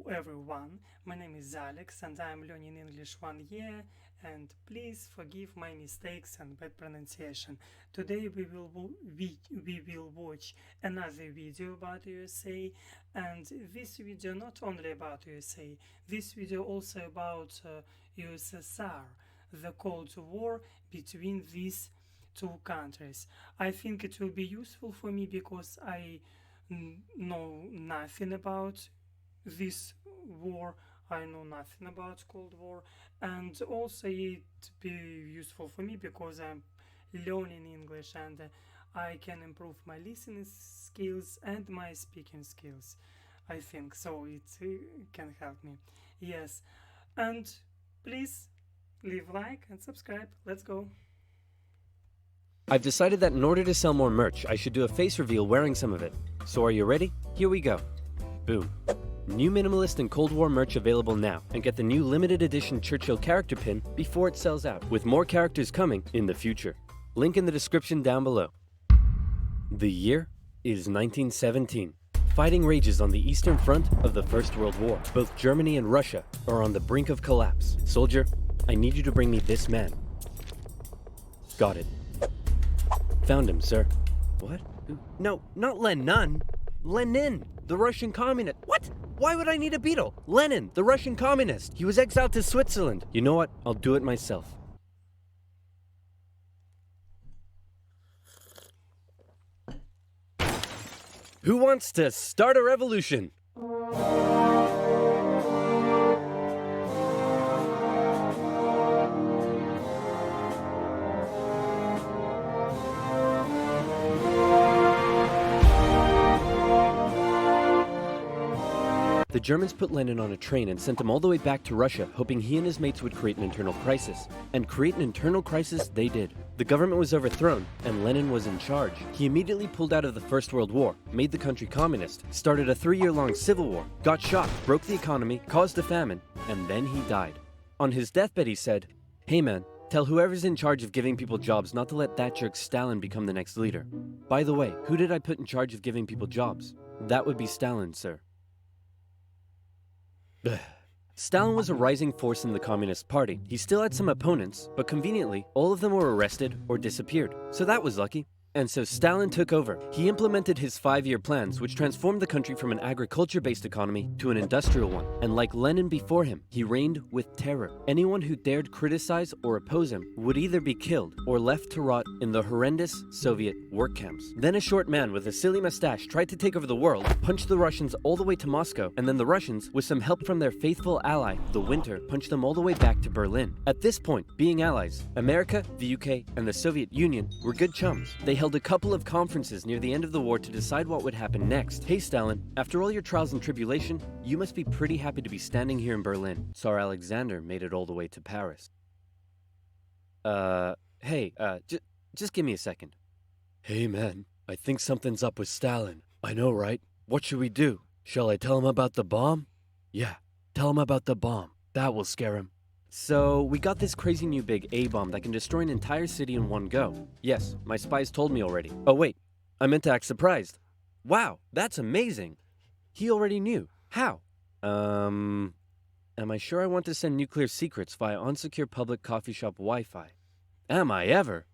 Hello everyone, my name is Aleks and I am learning English 1 year, and please forgive my mistakes and bad pronunciation. Today we will watch another video about USA, and this video not only about USA, this video also about USSR, the Cold War between these two countries. I think it will be useful for me because I know nothing about this war. I know nothing about Cold War, and also it be useful for me because I'm learning English, and I can improve my listening skills and my speaking skills. I think so. It can help me. Yes, and please leave like and subscribe. Let's go. I've decided that in order to sell more merch, I should do a face reveal wearing some of it. So are you ready? Here we go. Boom. New Minimalist and Cold War merch available now, and get the new limited edition Churchill character pin before it sells out, with more characters coming in the future. Link in the description down below. The year is 1917. Fighting rages on the Eastern Front of the First World War. Both Germany and Russia are on the brink of collapse. Soldier, I need you to bring me this man. Got it. Found him, sir. What? No, not Lenin. Lenin, the Russian communist. What? Why would I need a beetle? Lenin, the Russian communist. He was exiled to Switzerland. You know what? I'll do it myself. Who wants to start a revolution? The Germans put Lenin on a train and sent him all the way back to Russia, hoping he and his mates would create an internal crisis. And create an internal crisis they did. The government was overthrown, and Lenin was in charge. He immediately pulled out of the First World War, made the country communist, started a 3-year-long civil war, got shot, broke the economy, caused a famine, and then he died. On his deathbed he said, "Hey man, tell whoever's in charge of giving people jobs not to let that jerk Stalin become the next leader. By the way, who did I put in charge of giving people jobs? That would be Stalin, sir." Stalin was a rising force in the Communist Party. He still had some opponents, but conveniently, all of them were arrested or disappeared. So that was lucky. And so Stalin took over. He implemented his 5-year plans, which transformed the country from an agriculture-based economy to an industrial one. And like Lenin before him, he reigned with terror. Anyone who dared criticize or oppose him would either be killed or left to rot in the horrendous Soviet work camps. Then a short man with a silly mustache tried to take over the world, punched the Russians all the way to Moscow, and then the Russians, with some help from their faithful ally, the Winter, punched them all the way back to Berlin. At this point, being allies, America, the UK, and the Soviet Union were good chums. They held a couple of conferences near the end of the war to decide what would happen next. Hey Stalin, after all your trials and tribulation, you must be pretty happy to be standing here in Berlin. Tsar Alexander made it all the way to Paris. Just give me a second. Hey man, I think something's up with Stalin. I know, right? What should we do? Shall I tell him about the bomb? Yeah, tell him about the bomb. That will scare him. So, we got this crazy new big A-bomb that can destroy an entire city in one go. Yes, my spies told me already. Oh wait, I meant to act surprised. Wow, that's amazing. He already knew. How? Am I sure I want to send nuclear secrets via unsecure public coffee shop Wi-Fi? Am I ever?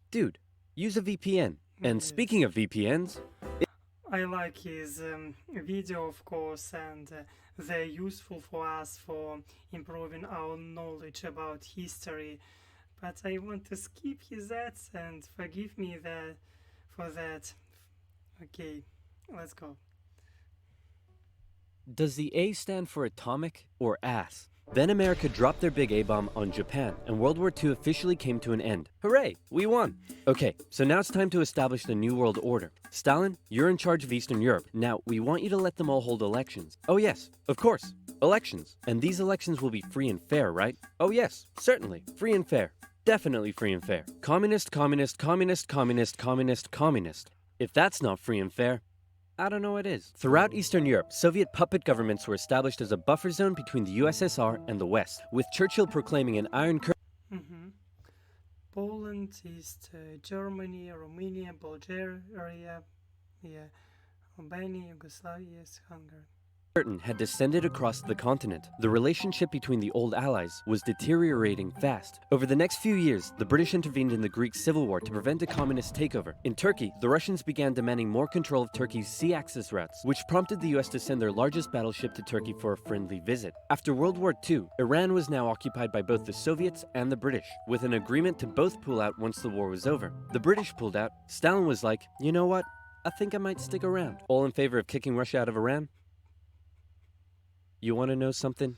Dude, use a VPN. And speaking of VPNs... I like his video, of course, and they're useful for us for improving our knowledge about history. But I want to skip his ads, and forgive me for that. Okay, let's go. Does the A stand for atomic or ass? Then America dropped their big A-bomb on Japan, and World War II officially came to an end. Hooray, we won! Okay, so now it's time to establish the New World Order. Stalin, you're in charge of Eastern Europe. Now, we want you to let them all hold elections. Oh yes, of course, elections. And these elections will be free and fair, right? Oh yes, certainly, free and fair. Definitely free and fair. Communist, communist, communist, communist, communist, communist. If that's not free and fair, I don't know what is. Throughout Eastern Europe, Soviet puppet governments were established as a buffer zone between the USSR and the West, with Churchill proclaiming an iron curtain. Poland, East Germany, Romania, Bulgaria, Albania, Yugoslavia, Hungary. curtain had descended across the continent. The relationship between the old allies was deteriorating fast. Over the next few years, the British intervened in the Greek Civil War to prevent a communist takeover. In Turkey, the Russians began demanding more control of Turkey's sea access routes, which prompted the US to send their largest battleship to Turkey for a friendly visit. After World War II, Iran was now occupied by both the Soviets and the British, with an agreement to both pull out once the war was over. The British pulled out. Stalin was like, you know what? I think I might stick around. All in favor of kicking Russia out of Iran? You want to know something?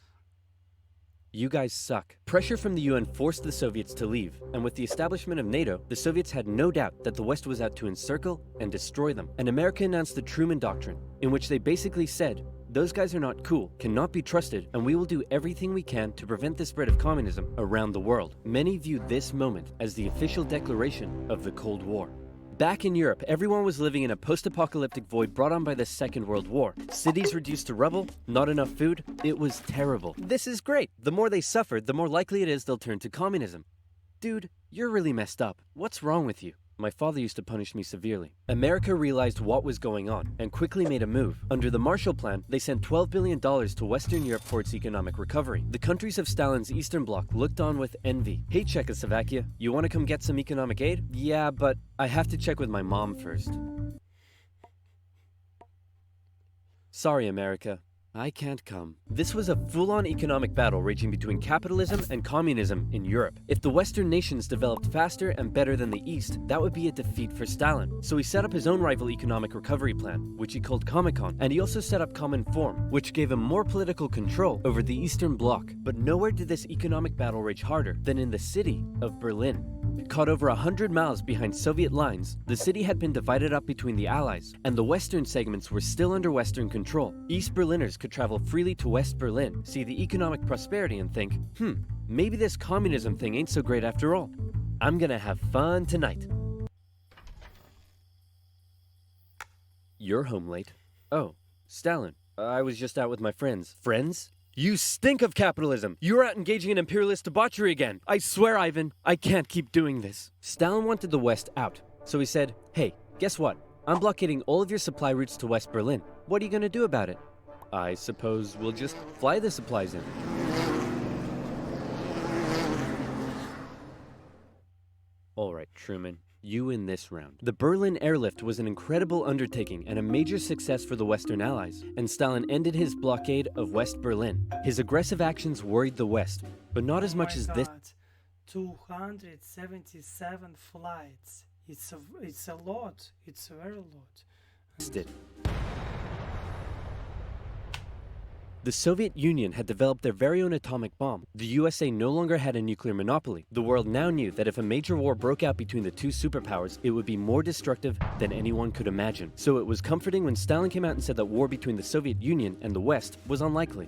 You guys suck. Pressure from the UN forced the Soviets to leave, and with the establishment of NATO, the Soviets had no doubt that the West was out to encircle and destroy them. And America announced the Truman Doctrine, in which they basically said, those guys are not cool, cannot be trusted, and we will do everything we can to prevent the spread of communism around the world. Many viewed this moment as the official declaration of the Cold War. Back in Europe, everyone was living in a post-apocalyptic void brought on by the Second World War. Cities reduced to rubble, not enough food. It was terrible. This is great. The more they suffered, the more likely it is they'll turn to communism. Dude, you're really messed up. What's wrong with you? My father used to punish me severely. America realized what was going on and quickly made a move. Under the Marshall Plan, they sent $12 billion to Western Europe for its economic recovery. The countries of Stalin's Eastern Bloc looked on with envy. Hey, Czechoslovakia, you want to come get some economic aid? Yeah, but I have to check with my mom first. Sorry, America. I can't come. This was a full-on economic battle raging between capitalism and communism in Europe. If the Western nations developed faster and better than the East, that would be a defeat for Stalin. So he set up his own rival economic recovery plan, which he called Comecon, and he also set up Common Form, which gave him more political control over the Eastern Bloc. But nowhere did this economic battle rage harder than in the city of Berlin. Caught over 100 miles behind Soviet lines, the city had been divided up between the Allies, and the western segments were still under Western control. East Berliners could travel freely to West Berlin, see the economic prosperity and think, maybe this communism thing ain't so great after all. I'm gonna have fun tonight. You're home late. Oh, Stalin. I was just out with my friends. Friends? You stink of capitalism! You're out engaging in imperialist debauchery again! I swear, Ivan, I can't keep doing this. Stalin wanted the West out, so he said, hey, guess what? I'm blockading all of your supply routes to West Berlin. What are you gonna do about it? I suppose we'll just fly the supplies in. Alright, Truman. You in this round. The Berlin airlift was an incredible undertaking and a major success for the Western Allies, and Stalin ended his blockade of West Berlin. His aggressive actions worried the West, but not as much as this. 277 flights. It's a lot. It's a very lot. Did. The Soviet Union had developed their very own atomic bomb. The USA no longer had a nuclear monopoly. The world now knew that if a major war broke out between the two superpowers, it would be more destructive than anyone could imagine. So it was comforting when Stalin came out and said that war between the Soviet Union and the West was unlikely.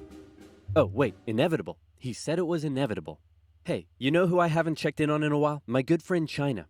Oh, wait, inevitable. He said it was inevitable. Hey, you know who I haven't checked in on in a while? My good friend China.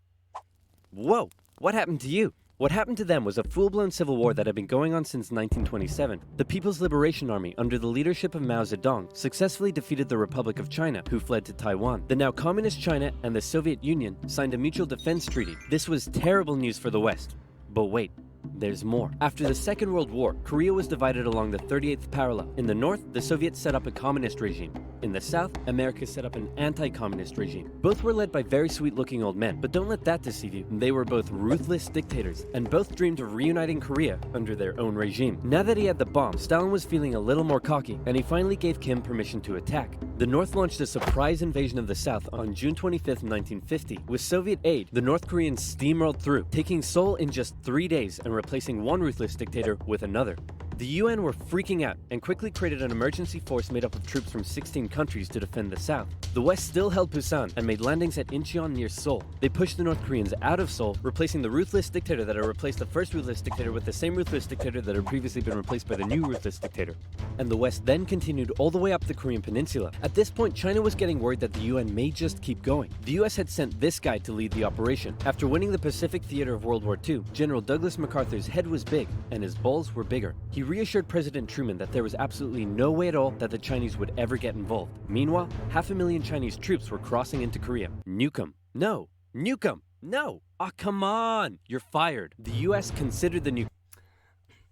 Whoa, what happened to you? What happened to them was a full-blown civil war that had been going on since 1927. The People's Liberation Army, under the leadership of Mao Zedong, successfully defeated the Republic of China, who fled to Taiwan. The now communist China and the Soviet Union signed a mutual defense treaty. This was terrible news for the West. But wait. There's more. After the Second World War, Korea was divided along the 38th parallel. In the north, the Soviets set up a communist regime. In the south, America set up an anti-communist regime. Both were led by very sweet-looking old men, but don't let that deceive you. They were both ruthless dictators, and both dreamed of reuniting Korea under their own regime. Now that he had the bomb, Stalin was feeling a little more cocky, and he finally gave Kim permission to attack. The North launched a surprise invasion of the South on June 25, 1950. With Soviet aid, the North Koreans steamrolled through, taking Seoul in just 3 days and replacing one ruthless dictator with another. The UN were freaking out and quickly created an emergency force made up of troops from 16 countries to defend the South. The West still held Busan and made landings at Incheon near Seoul. They pushed the North Koreans out of Seoul, replacing the ruthless dictator that had replaced the first ruthless dictator with the same ruthless dictator that had previously been replaced by the new ruthless dictator. And the West then continued all the way up the Korean peninsula. At this point, China was getting worried that the UN may just keep going. The US had sent this guy to lead the operation. After winning the Pacific theater of World War II, General Douglas MacArthur's head was big, and his balls were bigger. He reassured President Truman that there was absolutely no way at all that the Chinese would ever get involved. Meanwhile, 500,000 Chinese troops were crossing into Korea. Nuke 'em. No. Nuke 'em. No. Ah, come on. You're fired. The US considered the nuke.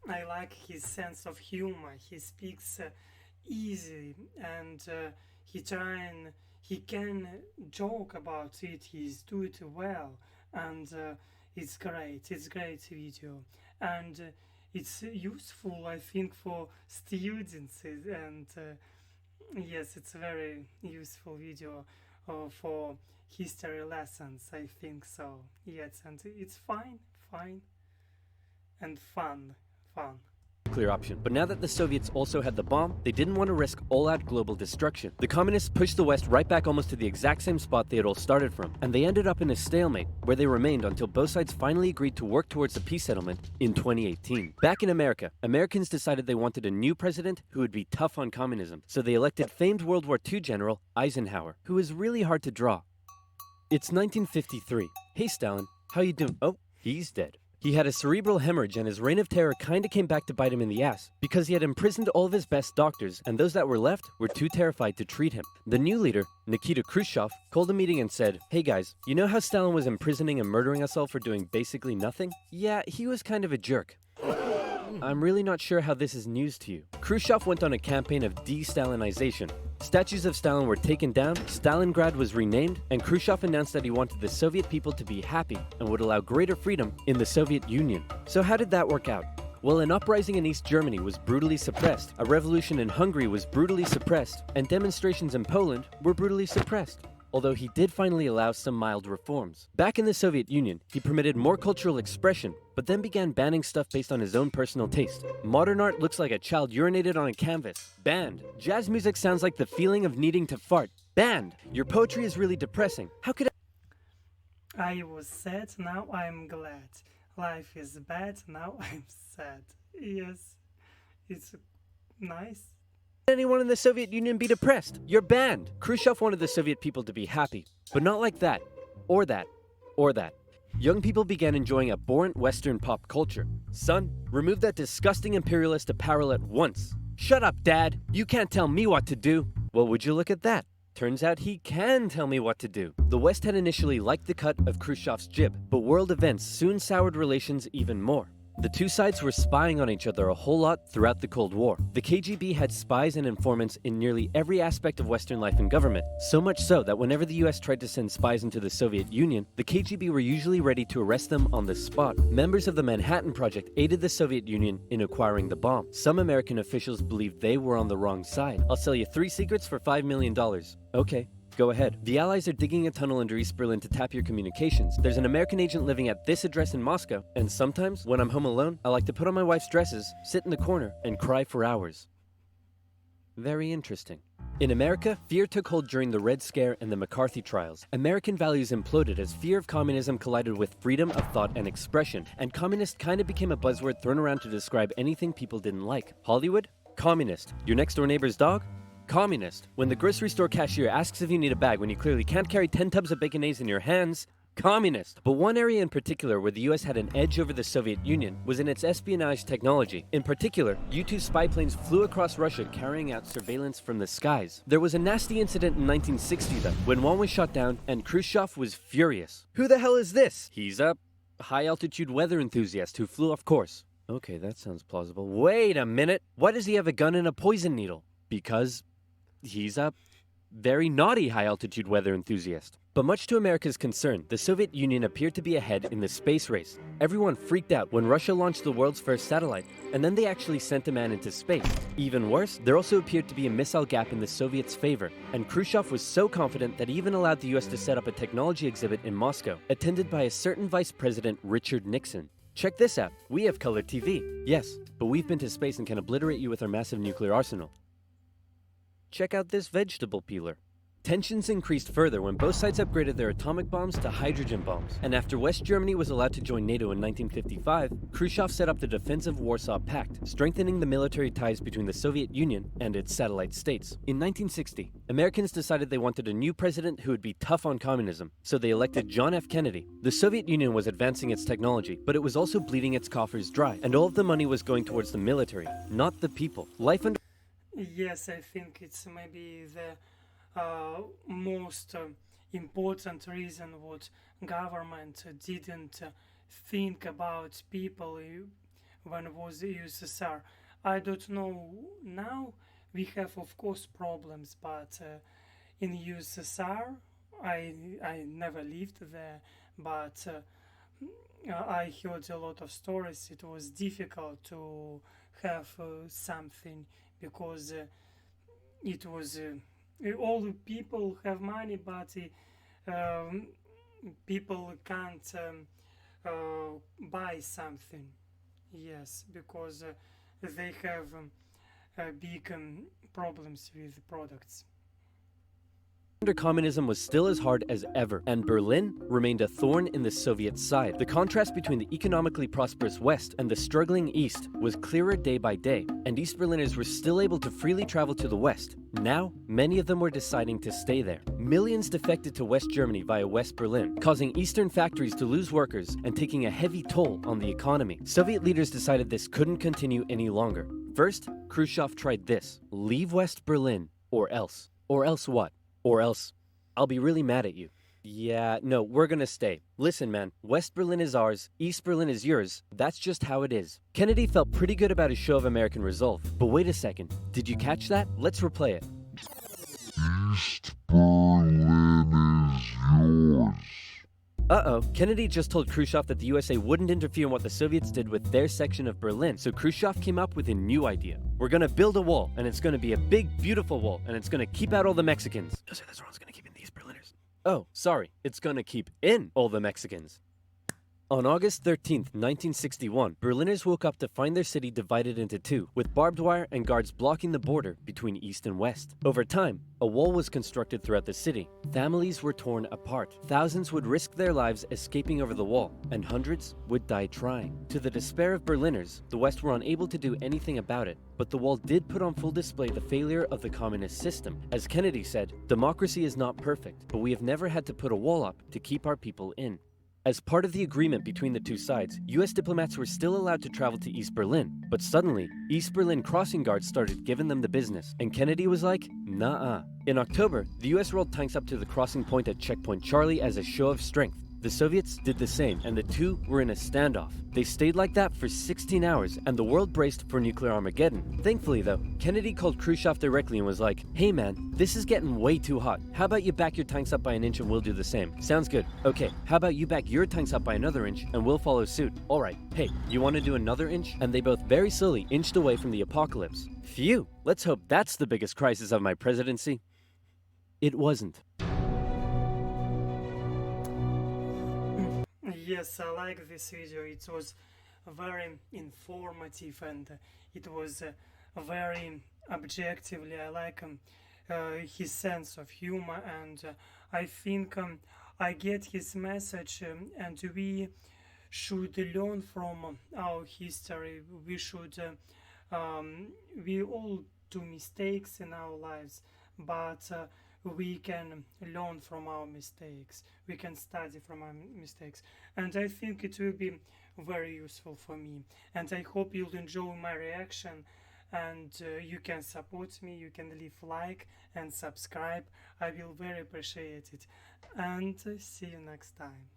I like his sense of humor. He speaks easy, and he can joke about it. He's do it well, and it's great. It's great video, and it's useful, I think, for students, and yes, it's a very useful video for history lessons, I think so. Yes, and it's fine, and fun. Clear option. But now that the Soviets also had the bomb, they didn't want to risk all-out global destruction. The communists pushed the West right back almost to the exact same spot they had all started from, and they ended up in a stalemate, where they remained until both sides finally agreed to work towards a peace settlement in 2018. Back in America, Americans decided they wanted a new president who would be tough on communism, so they elected famed World War II General Eisenhower, who was really hard to draw. It's 1953. Hey Stalin, how you doing? Oh, he's dead. He had a cerebral hemorrhage and his reign of terror kinda came back to bite him in the ass, because he had imprisoned all of his best doctors, and those that were left were too terrified to treat him. The new leader, Nikita Khrushchev, called a meeting and said, "Hey guys, you know how Stalin was imprisoning and murdering us all for doing basically nothing? Yeah, he was kind of a jerk. I'm really not sure how this is news to you." Khrushchev went on a campaign of de-Stalinization. Statues of Stalin were taken down, Stalingrad was renamed, and Khrushchev announced that he wanted the Soviet people to be happy and would allow greater freedom in the Soviet Union. So how did that work out? Well, an uprising in East Germany was brutally suppressed, a revolution in Hungary was brutally suppressed, and demonstrations in Poland were brutally suppressed. Although he did finally allow some mild reforms. Back in the Soviet Union, he permitted more cultural expression, but then began banning stuff based on his own personal taste. Modern art looks like a child urinated on a canvas. Banned. Jazz music sounds like the feeling of needing to fart. Banned. Your poetry is really depressing. How could I was sad, now I'm glad. Life is bad, now I'm sad. Yes, it's nice. anyone in the Soviet Union be depressed? You're banned. Khrushchev wanted the Soviet people to be happy, but not like that, or that, or that. Young people began enjoying abhorrent Western pop culture. Son, remove that disgusting imperialist apparel at once. Shut up, Dad. You can't tell me what to do. Well, would you look at that? Turns out he can tell me what to do. The West had initially liked the cut of Khrushchev's jib, but world events soon soured relations even more. The two sides were spying on each other a whole lot throughout the Cold War. The KGB had spies and informants in nearly every aspect of Western life and government, so much so that whenever the US tried to send spies into the Soviet Union, the KGB were usually ready to arrest them on the spot. Members of the Manhattan Project aided the Soviet Union in acquiring the bomb. Some American officials believed they were on the wrong side. I'll sell you 3 secrets for $5 million. Okay. Go ahead. The Allies are digging a tunnel under East Berlin to tap your communications. There's an American agent living at this address in Moscow, and sometimes, when I'm home alone, I like to put on my wife's dresses, sit in the corner, and cry for hours. Very interesting. In America, fear took hold during the Red Scare and the McCarthy trials. American values imploded as fear of communism collided with freedom of thought and expression, and communist kind of became a buzzword thrown around to describe anything people didn't like. Hollywood? Communist. Your next door neighbor's dog? Communist. When the grocery store cashier asks if you need a bag when you clearly can't carry 10 tubs of Baconaise in your hands, communist. But one area in particular where the US had an edge over the Soviet Union was in its espionage technology. In particular, U-2 spy planes flew across Russia carrying out surveillance from the skies. There was a nasty incident in 1960 though, when one was shot down and Khrushchev was furious. Who the hell is this? He's a high-altitude weather enthusiast who flew off course. Okay, that sounds plausible. Wait a minute. Why does he have a gun and a poison needle? Because he's a very naughty high-altitude weather enthusiast. But much to America's concern, the Soviet Union appeared to be ahead in the space race. Everyone freaked out when Russia launched the world's first satellite, and then they actually sent a man into space. Even worse, there also appeared to be a missile gap in the Soviets' favor, and Khrushchev was so confident that he even allowed the US to set up a technology exhibit in Moscow, attended by a certain Vice President Richard Nixon. Check this out. We have color TV. Yes, but we've been to space and can obliterate you with our massive nuclear arsenal. Check out this vegetable peeler. Tensions increased further when both sides upgraded their atomic bombs to hydrogen bombs, and after West Germany was allowed to join NATO in 1955, Khrushchev set up the Defensive Warsaw Pact, strengthening the military ties between the Soviet Union and its satellite states. In 1960, Americans decided they wanted a new president who would be tough on communism, so they elected John F. Kennedy. The Soviet Union was advancing its technology, but it was also bleeding its coffers dry, and all of the money was going towards the military, not the people. Life under Yes, I think it's maybe the most important reason what government didn't think about people when was the USSR. I don't know now. We have of course problems, but in USSR I never lived there, but I heard a lot of stories. It was difficult to have something because it was all the people have money, but people can't buy something. Yes, because they have big problems with products. Under communism was still as hard as ever, and Berlin remained a thorn in the Soviet side. The contrast between the economically prosperous West and the struggling East was clearer day by day, and East Berliners were still able to freely travel to the West. Now, many of them were deciding to stay there. Millions defected to West Germany via West Berlin, causing Eastern factories to lose workers and taking a heavy toll on the economy. Soviet leaders decided this couldn't continue any longer. First, Khrushchev tried this: leave West Berlin, or else. Or else what? Or else, I'll be really mad at you. Yeah, no, we're gonna stay. Listen, man, West Berlin is ours, East Berlin is yours. That's just how it is. Kennedy felt pretty good about his show of American resolve. But wait a second, did you catch that? Let's replay it. East Berlin is yours. Uh-oh, Kennedy just told Khrushchev that the USA wouldn't interfere in what the Soviets did with their section of Berlin, so Khrushchev came up with a new idea. We're gonna build a wall, and it's gonna be a big, beautiful wall, and it's gonna keep out all the Mexicans. No, sir, that's wrong. It's gonna keep in these Berliners. Oh, sorry, it's gonna keep in all the Mexicans. On August 13th, 1961, Berliners woke up to find their city divided into two, with barbed wire and guards blocking the border between East and West. Over time, a wall was constructed throughout the city. Families were torn apart. Thousands would risk their lives escaping over the wall, and hundreds would die trying. To the despair of Berliners, the West were unable to do anything about it, but the wall did put on full display the failure of the communist system. As Kennedy said, democracy is not perfect, but we have never had to put a wall up to keep our people in. As part of the agreement between the two sides, US diplomats were still allowed to travel to East Berlin, but suddenly, East Berlin crossing guards started giving them the business, and Kennedy was like, nah-uh. In October, the US rolled tanks up to the crossing point at Checkpoint Charlie as a show of strength. The Soviets did the same, and the two were in a standoff. They stayed like that for 16 hours, and the world braced for nuclear Armageddon. Thankfully, though, Kennedy called Khrushchev directly and was like, hey man, this is getting way too hot. How about you back your tanks up by an inch and we'll do the same? Sounds good. Okay, how about you back your tanks up by another inch and we'll follow suit? Alright, hey, you want to do another inch? And they both very slowly inched away from the apocalypse. Phew, let's hope that's the biggest crisis of my presidency. It wasn't. Yes, I like this video. It was very informative and it was very objectively. I like his sense of humor, and I think I get his message, and we should learn from our history. We should we all do mistakes in our lives, but we can learn from our mistakes. We can study from our mistakes, and I think it will be very useful for me, and I hope you'll enjoy my reaction, and you can support me. You can leave like and subscribe. I will very appreciate it, and see you next time.